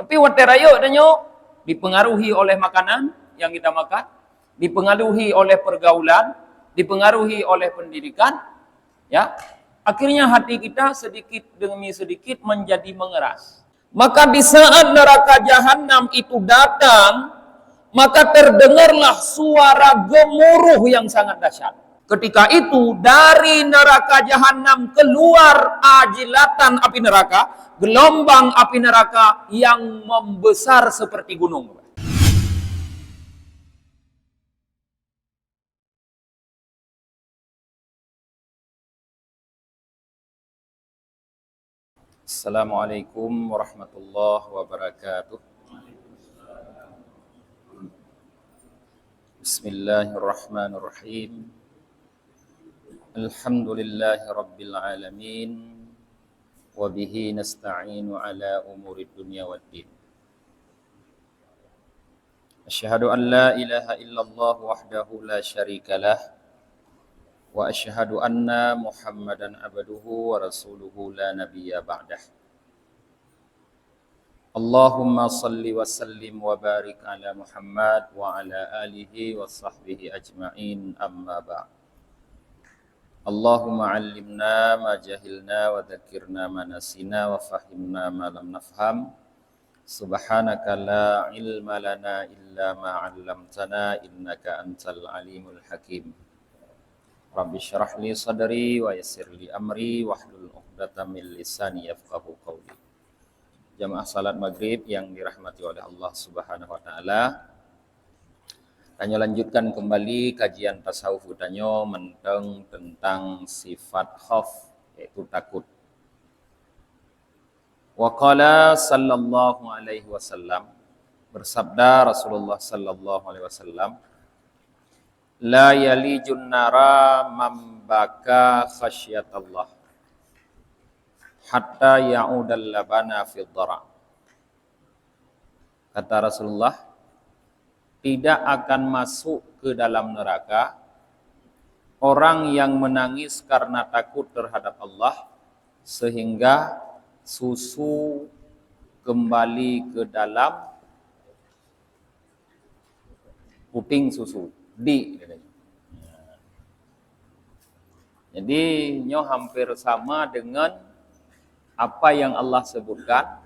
Tapi wateraya danyo dipengaruhi oleh makanan yang kita makan, dipengaruhi oleh pergaulan, dipengaruhi oleh pendidikan, ya. Akhirnya hati kita sedikit demi sedikit menjadi mengeras. Maka di saat neraka jahanam itu datang, maka terdengarlah suara gemuruh yang sangat dahsyat. Ketika itu dari neraka jahanam keluar ajilatan api neraka, gelombang api neraka yang membesar seperti gunung. Assalamualaikum warahmatullahi wabarakatuh. Bismillahirrahmanirrahim. Alhamdulillahi rabbil alamin. Wa bihi nasta'inu ala umuri dunya waddin. Asyhadu an la ilaha illallah wahdahu la syarikalah. Wa asyhadu anna Muhammadan abduhu wa rasuluhu la nabiyya ba'dah. Allahumma salli wa sallim wa barik ala Muhammad wa ala alihi wa sahbihi ajma'in amma ba'd. Allahumma 'allimna ma jahilna wa dzakirna ma nasina wa fahimna ma lam nafham. Subhanaka la ilma lana illa ma 'allamtana innaka antal alimul hakim. Rabbi syrah li sadri wa yassir li amri wahlul 'uqdatam min lisani yafqahu qawli. Jamaah salat maghrib yang dirahmati oleh Allah Subhanahu wa taala. Tanyo lanjutkan kembali kajian tasawuf tanyo menteng tentang sifat khauf, yaitu takut. Wa qala sallallahu alaihi wasallam, bersabda Rasulullah sallallahu alaihi wasallam, la yalijun nara man baka khasyatallah hatta ya'udal labana fid dhara. Kata Rasulullah, tidak akan masuk ke dalam neraka orang yang menangis karena takut terhadap Allah sehingga susu kembali ke dalam puting susu. Jadi nyo hampir sama dengan apa yang Allah sebutkan,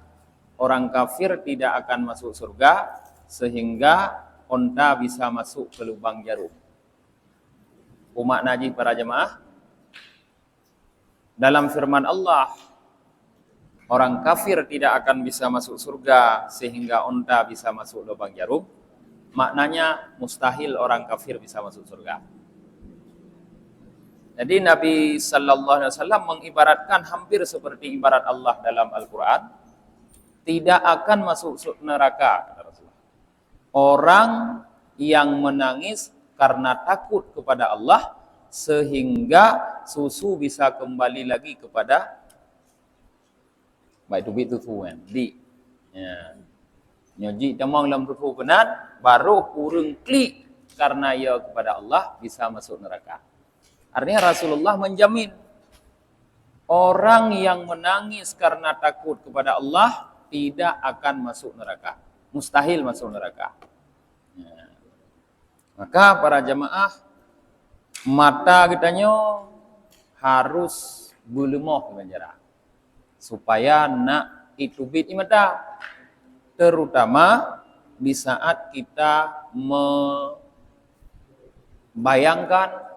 orang kafir tidak akan masuk surga sehingga onta bisa masuk ke lubang jarum. Umat naji para jemaah, dalam firman Allah, orang kafir tidak akan bisa masuk surga sehingga onta bisa masuk lubang jarum. Maknanya mustahil orang kafir bisa masuk surga. Jadi Nabi sallallahu alaihi wasallam mengibaratkan hampir seperti ibarat Allah dalam Al-Qur'an, tidak akan masuk neraka, kata Rasulullah, orang yang menangis karena takut kepada Allah sehingga susu bisa kembali lagi kepada baik itu tuan di ya nyoji demang dalam tutu benar baru kurang klik karena ia kepada Allah bisa masuk neraka. Artinya Rasulullah menjamin orang yang menangis karena takut kepada Allah tidak akan masuk neraka, mustahil masuk neraka. Ya. Maka para jemaah, mata kitanyo harus belemoh penjara supaya nak itu bit mata, terutama di saat kita membayangkan,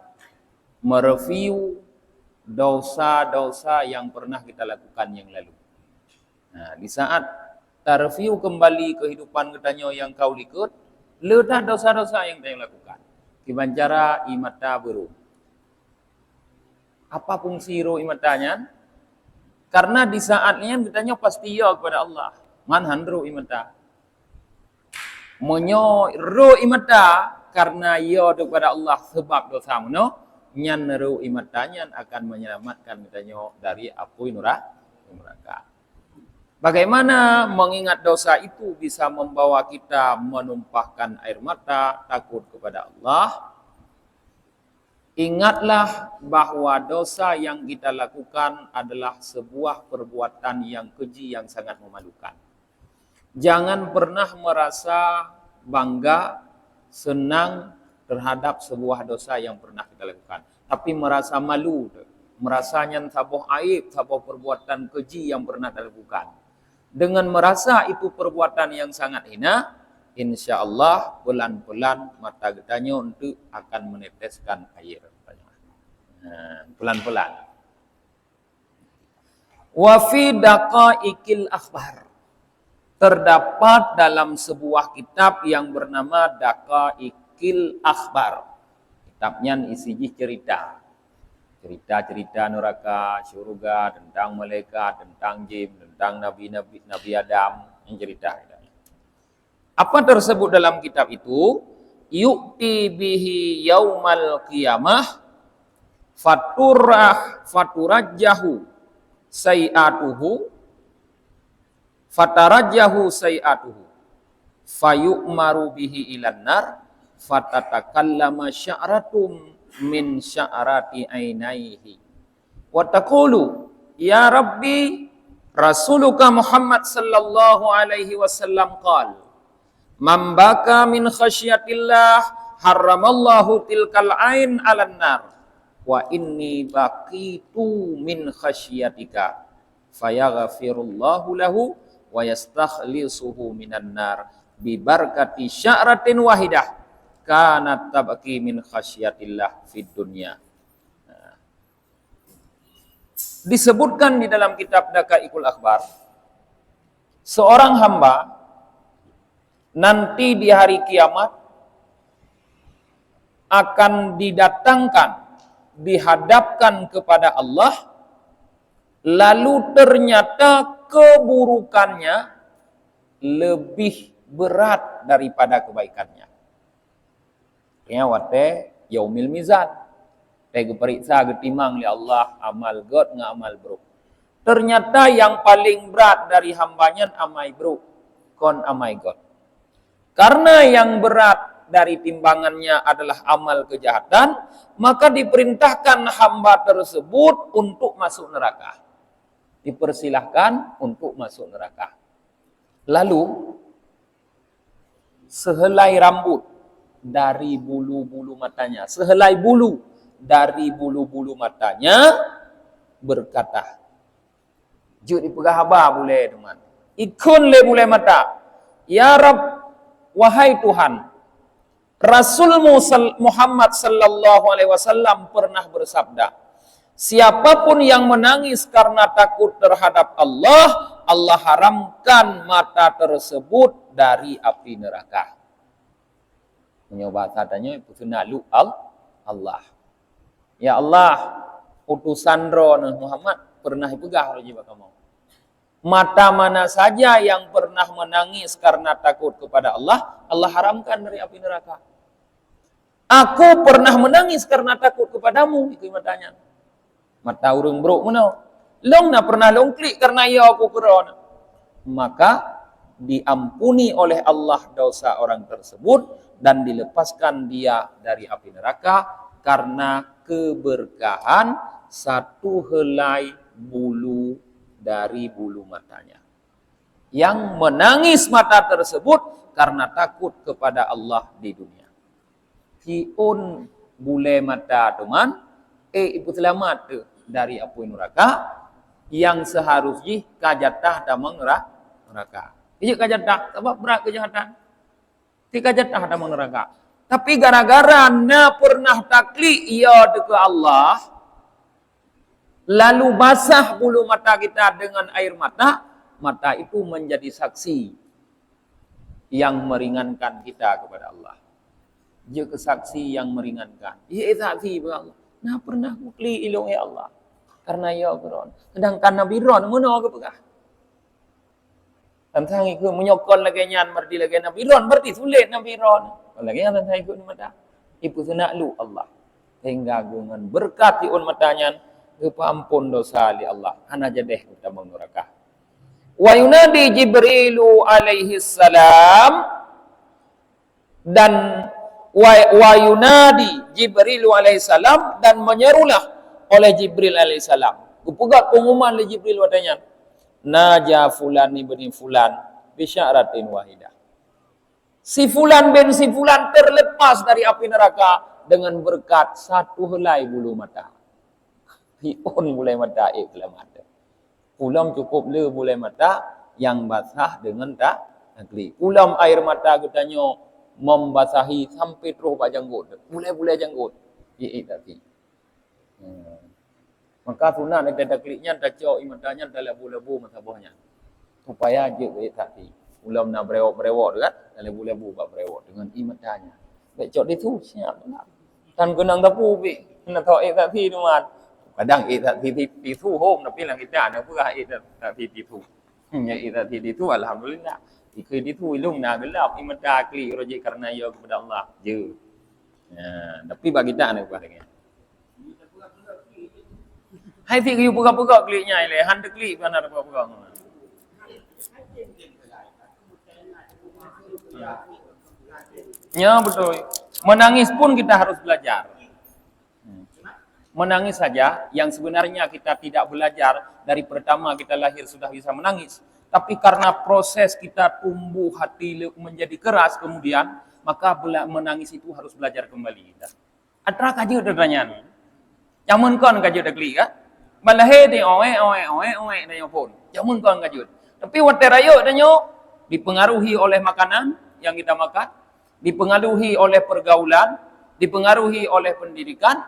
mereview dosa-dosa yang pernah kita lakukan yang lalu. Nah, di saat kita review kembali kehidupan kitanyo yang kau likut, ledah dosa-dosa yang kita lakukan. Kibancara imata beru. Apa fungsi ro imatanya? Karena di saatnya kitanyo pasti ya kepada Allah. Manhan ro imata. Monyo ro imata karena ya kepada Allah sebab dosa mono, nyan ro imatanya akan menyelamatkan kitanyo dari api neraka. Bagaimana mengingat dosa itu bisa membawa kita menumpahkan air mata, takut kepada Allah? Ingatlah bahwa dosa yang kita lakukan adalah sebuah perbuatan yang keji yang sangat memalukan. Jangan pernah merasa bangga, senang terhadap sebuah dosa yang pernah kita lakukan. Tapi merasa malu, merasanya sabuh aib, sabuh perbuatan keji yang pernah kita lakukan. Dengan merasa itu perbuatan yang sangat hina, insya Allah pelan-pelan mata getahnya untuk akan meneteskan air. Pelan-pelan. Wa fi daqaiqil akhbar. Terdapat dalam sebuah kitab yang bernama Daqaiqil Akhbar. Kitabnya isinya cerita. Cerita-cerita neraka, syurga, tentang malaikat, tentang jin, tentang Nabi Adam, yang cerita. Apa tersebut dalam kitab itu? Yu'ti bihi yaumal qiyamah faturajjahu sayi'atuhu fatarajjahu sayi'atuhu fayu'maru bihi ilan nar fatatakallama sya'ratum min sya'rati ainaihi wa taqulu ya rabbi rasuluka Muhammad sallallahu alaihi wasallam qala man baka min khasyatillah haramallahu tilkal ain 'alan nar wa inni baqitu min khasyatika fayaghfirullahu lahu wa yastakhlisuhu minan nar bi barakati sya'ratin wahidah kanat tabqi min khasyatillah fid dunya. Disebutkan di dalam kitab Daqaiqul Akhbar, seorang hamba nanti di hari kiamat akan dihadapkan kepada Allah, lalu ternyata keburukannya lebih berat daripada kebaikannya. Ya wate yaumil mizan. Tege periksa getimang li Allah amal god ngamal bro. Ternyata yang paling berat dari hambanya amai bro, kon amai god. Karena yang berat dari timbangannya adalah amal kejahatan, maka diperintahkan hamba tersebut untuk masuk neraka. Dipersilahkan untuk masuk neraka. Lalu sehelai rambut dari bulu-bulu matanya, sehelai bulu dari bulu-bulu matanya berkata, "Juk dipegah haba boleh teman. Ikun le boleh mata. Ya Rabb, wahai Tuhan, Rasulmu Muhammad sallallahu alaihi wasallam pernah bersabda, siapapun yang menangis karena takut terhadap Allah, Allah haramkan mata tersebut dari api neraka." Mencoba katanya itu nalu Allah. Ya Allah, utusan roh Muhammad pernah dipegah oleh jiwa kamu. Mata mana saja yang pernah menangis karena takut kepada Allah, Allah haramkan dari api neraka. Aku pernah menangis karena takut kepadamu, itu matanya. Mata urung bro mana? Long na pernah long klik karena ya aku keron. Maka diampuni oleh Allah dosa orang tersebut dan dilepaskan dia dari api neraka karena keberkahan satu helai bulu dari bulu matanya. Yang menangis mata tersebut karena takut kepada Allah di dunia. Kiun bule mata teman, ibu selamat dari api neraka yang seharusnya kajatah damang neraka. Iya kajatah, sebab berat kejahatan. Tika jatah damang neraka. Tapi gara-gara na pernah taklik ia ke Allah, lalu basah bulu mata kita dengan air mata, mata itu menjadi saksi yang meringankan kita kepada Allah. Dia kesaksi yang meringankan. Ia saksi kepada Allah. Nah pernah kukli ilung ya Allah. Karena ya Quran. Sedangkan Nabi Ron mana ke pegah? Tentang ikut menyokol lagi nyan berdi lagi Nabi Ron berarti sulit Nabi Ron. Lagi yang tentang ikut ni mata. Ibu senak lu Allah. Sehingga dengan berkat diun matanya kepampun dosa li Allah. Hana jadeh kita menuraka. Wa yunadi Jibrilu alaihi salam dan wa yunadi Jibrilu alaihi salam dan menyerulah oleh Jibril alaihi salam. Kupegat pengumuman li Jibril watanya. Naja fulan ibni fulan bisyaratin wahidah. Si fulan bin si fulan terlepas dari api neraka dengan berkat satu helai bulu mata. Pion bulai mata iklan mata. Ulam cukup le bulai mata yang basah dengan tak negeri. Ulam air mata katanya membasahi sampai terus pak janggut. Bulai-bulai janggut. Tadi. Maka sunat ada kliknya tak cok imatanya dalam lebu-lebu masabahnya. Supaya je tadi. Ulam nak berewak-berewak kan? Dalam lebu-lebu bak berewak dengan imatanya. Baik cok itu siap lah. Tan kenang tapu bi. Nak tahu tadi tu man. Kadang tadi itu home tapi lang kita nak pura tadi itu. Ya tadi itu alhamdulillah. Ikut itu ilung nak gelap imata klik rojek karena ya kepada Allah je. Ya, tapi bagi kita nak buat lagi. Hai ti you pura-pura kliknya ile, han klik kan ada pura-pura. Ya betul. Menangis pun kita harus belajar. Menangis saja yang sebenarnya kita tidak belajar dari pertama kita lahir sudah bisa menangis. Tapi karena proses kita tumbuh hati menjadi keras kemudian, maka menangis itu harus belajar kembali. Atra kaji udah tanya. Jamun kon kaji udah klik kan? Malahe di oe dan pun. Jamun kon kaji. Tapi waktu raya danyo dipengaruhi oleh makanan yang kita makan, dipengaruhi oleh pergaulan, dipengaruhi oleh pendidikan,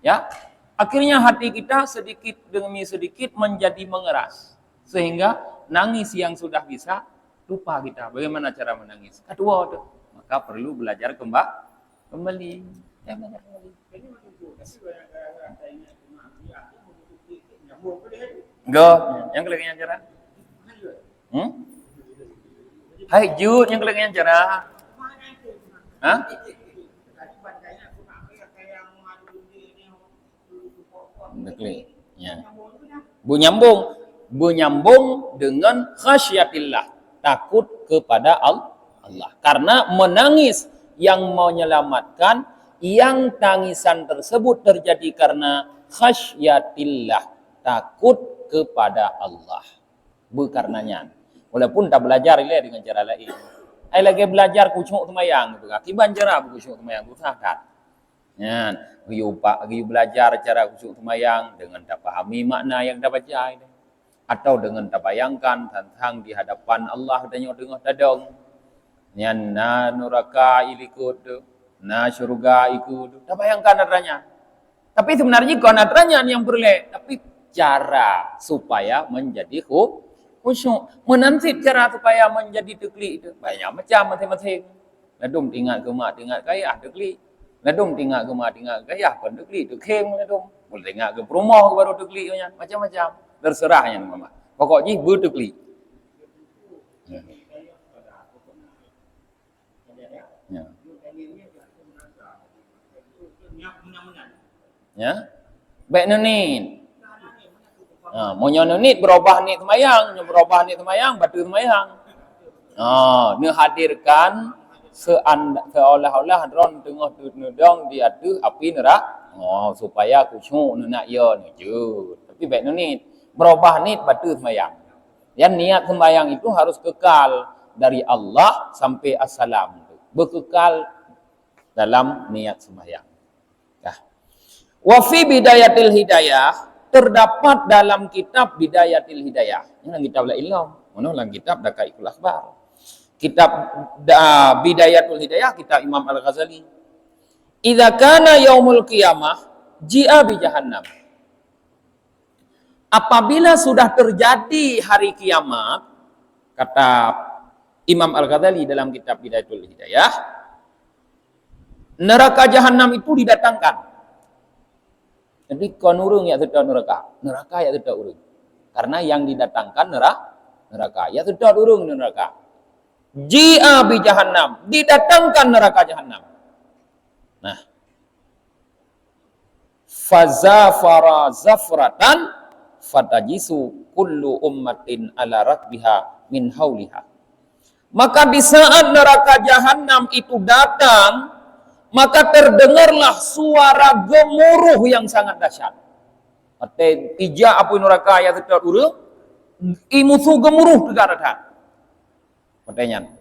ya. Akhirnya hati kita sedikit demi sedikit menjadi mengeras. Sehingga nangis yang sudah bisa lupa kita bagaimana cara menangis. Kedua tu, maka perlu belajar kembali. Ya, belajar kembali. Enggak, yang kelihatan cara. Hai Jud, yang kelihatan cara. Hah? Dekli. Ya. Menyambung dengan khasyatillah, takut kepada Allah. Karena menangis yang menyelamatkan, yang tangisan tersebut terjadi karena khasyatillah, takut kepada Allah. Bukannya. Walaupun tak belajar ile dengan cara lain. Ai lagi belajar kucuk semayang gitu. Akiban cara kucuk semayang tu sakat. Ya, you belajar cara kucuk semayang dengan tak pahami makna yang dah baca ini. Atau dengan tak bayangkan tentang di hadapan Allah dan dengar tadong. Nyan na neraka ikut, na syurga ikut. Tak bayangkan adanya. Tapi sebenarnya kau adanya yang boleh. Tapi cara supaya menjadi khusyuk. Menanti cara supaya menjadi tekli itu. Banyak macam masing-masing. Ladum tinggal ke mak, tinggal kaya, tekli. Ladum tinggal ke mak, tinggal kaya, pun tekli. Tekeng ladum. Boleh tinggal ke rumah baru tekli. Macam-macam. Terserahnya mama. Pokoknya bertekli. Ya. Ya. Baik nunit. Mau nunit berubah nit semayang, batu semayang. Ni hadirkan seolah-olah ron tengah nudong di atas api neraka. Supaya kusyuk nak ya ni je. Tapi baik nunit. Berubah nit batu semayang. Yang niat sembahyang itu harus kekal dari Allah sampai assalam. Berkekal dalam niat sembahyang. Ya. Wa fi bidayatil hidayah, terdapat dalam kitab Bidayatil Hidayah. Ini kitab la ilmu. Mana lang kitab dak ikul akhbar. Kitab Bidayatul Hidayah kitab Imam Al-Ghazali. Idza kana yaumul qiyamah ji'a bi jahannam. Apabila sudah terjadi hari kiamat, kata Imam Al-Ghazali dalam kitab Bidayatul Hidayah, neraka jahanam itu didatangkan. Jadi konurung ya tidak neraka ya tidak urung. Karena yang didatangkan neraka ya tidak urung neraka. Ji'a bi jahannam, didatangkan neraka jahanam. Nah, fazafara zafratan fatajisu kullu ummatin ala rakbiha min hauliha. Maka di saat neraka jahanam itu datang, maka terdengarlah suara gemuruh yang sangat dahsyat. Tija apa neraka yang tidak urung, imusu gemuruh tidak ada. Pertanyaan.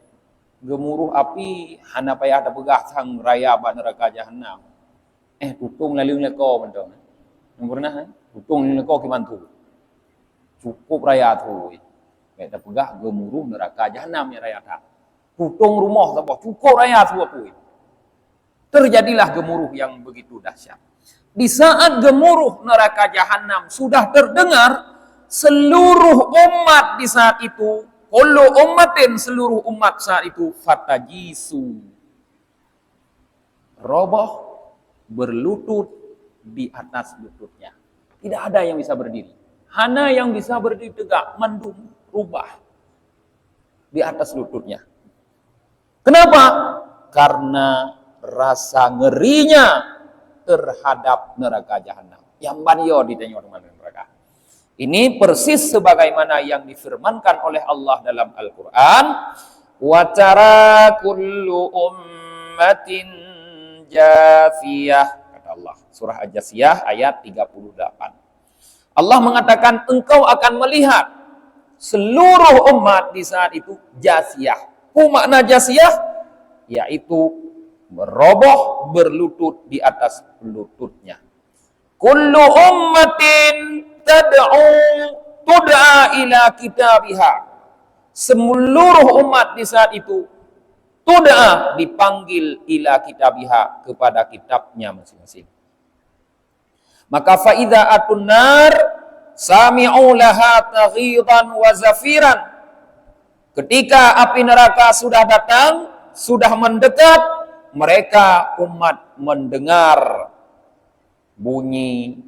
Gemuruh api hana payah ada pegah sang raya ba neraka jahanam. Tutung lalu leko mentong. Yang pernah tutung leko kimantu. Cukup raya tu. Kita pegah gemuruh neraka jahanam ya raya tak. Tutung rumah apa cukup raya tu apa. Terjadilah gemuruh yang begitu dahsyat. Di saat gemuruh neraka jahanam sudah terdengar, seluruh umat di saat itu, kullu ummatin, seluruh umat saat itu, fatajisu, roboh, berlutut di atas lututnya. Tidak ada yang bisa berdiri. Hana yang bisa berdiri tegak, mendung, rubah di atas lututnya. Kenapa? Karena rasa ngerinya terhadap neraka jahanam. Yang banyo ditanya orang neraka. Ini persis sebagaimana yang difirmankan oleh Allah dalam Al-Quran. Wa tara kullu ummatin jathiyah. Kata Allah. Surah Al-Jasiyah ayat 38. Allah mengatakan engkau akan melihat seluruh umat di saat itu jasiyah. Makna jasiyah yaitu meroboh berlutut di atas lututnya. Kullu ummatin tud'a ila kitabiha. Seluruh umat di saat itu tud'a dipanggil ila kitabiha kepada kitabnya masing-masing. Maka fa idza atun nar sami'u laha taghidan wa zafiran. Ketika api neraka sudah datang, sudah mendekat, mereka umat mendengar bunyi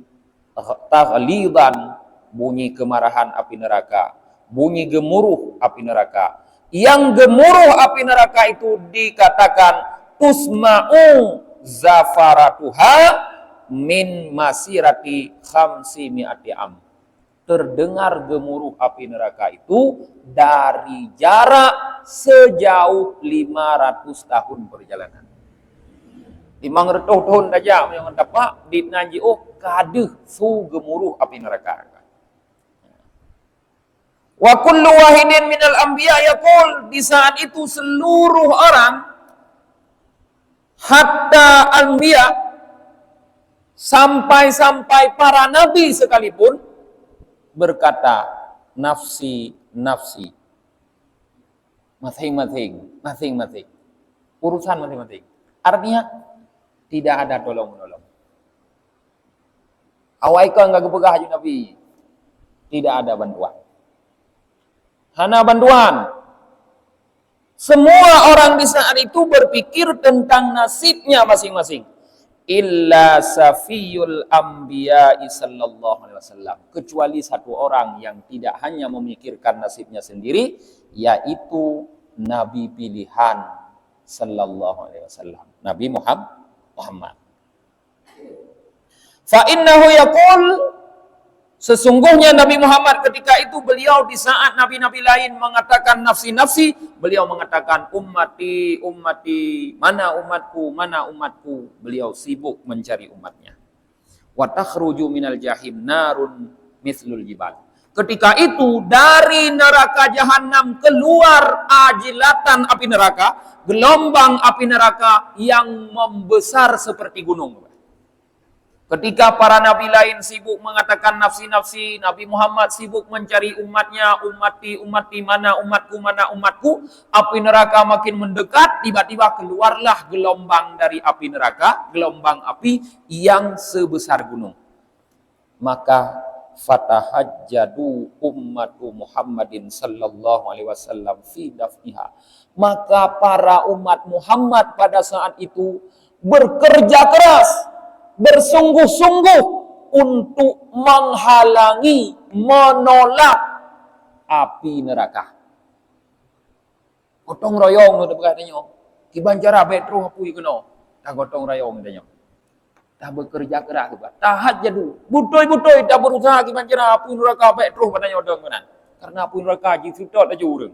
taghlidan, bunyi kemarahan api neraka, bunyi gemuruh api neraka. Yang gemuruh api neraka itu dikatakan tusma'u zafaratuha min masirati khamsi mi'ati am. Terdengar gemuruh api neraka itu dari jarak sejauh 500 tahun perjalanan. 500 tahun saja yang dapat ditnaji kadeh su gemuruh api neraka. Wa kullu wahidin minal anbiya yaqul, di saat itu seluruh orang hatta anbiya sampai para nabi sekalipun berkata nafsi nafsi, masing-masing urusan masing-masing. Artinya tidak ada tolong-menolong. Awai kau enggak kepegah haji Nabi. Tidak ada bantuan. Hana bantuan. Semua orang di saat itu berpikir tentang nasibnya masing-masing. Illa safiyul anbiya'i sallallahu alaihi wasallam. Kecuali satu orang yang tidak hanya memikirkan nasibnya sendiri, yaitu Nabi pilihan sallallahu alaihi wasallam. Nabi Muhammad. Fa innahu yaqul, sesungguhnya Nabi Muhammad ketika itu beliau di saat nabi-nabi lain mengatakan nafsi-nafsi, beliau mengatakan ummati, ummati, mana umatku, beliau sibuk mencari umatnya. Wa takhruju minal jahim narun mithlul jibal. Ketika itu dari neraka jahanam keluar ajilatan api neraka, gelombang api neraka yang membesar seperti gunung. Ketika para nabi lain sibuk mengatakan nafsi-nafsi, Nabi Muhammad sibuk mencari umatnya, ummati, mana umatku, api neraka makin mendekat, tiba-tiba keluarlah gelombang dari api neraka, gelombang api yang sebesar gunung. Maka fatahajjadu ummatu Muhammadin sallallahu alaihi wasallam fi daf'iha. Maka para umat Muhammad pada saat itu bekerja keras, bersungguh-sungguh untuk menghalangi, menolak api neraka. Gotong royong itu katanya. Kiban cara betro apui kena. Tak gotong royong katanya. Tak bekerja keras juga. Tahat jadu. Butoi-butoi tak berusaha kiban cara api neraka betro katanya odong kanan. Karena api neraka jitu tak urang.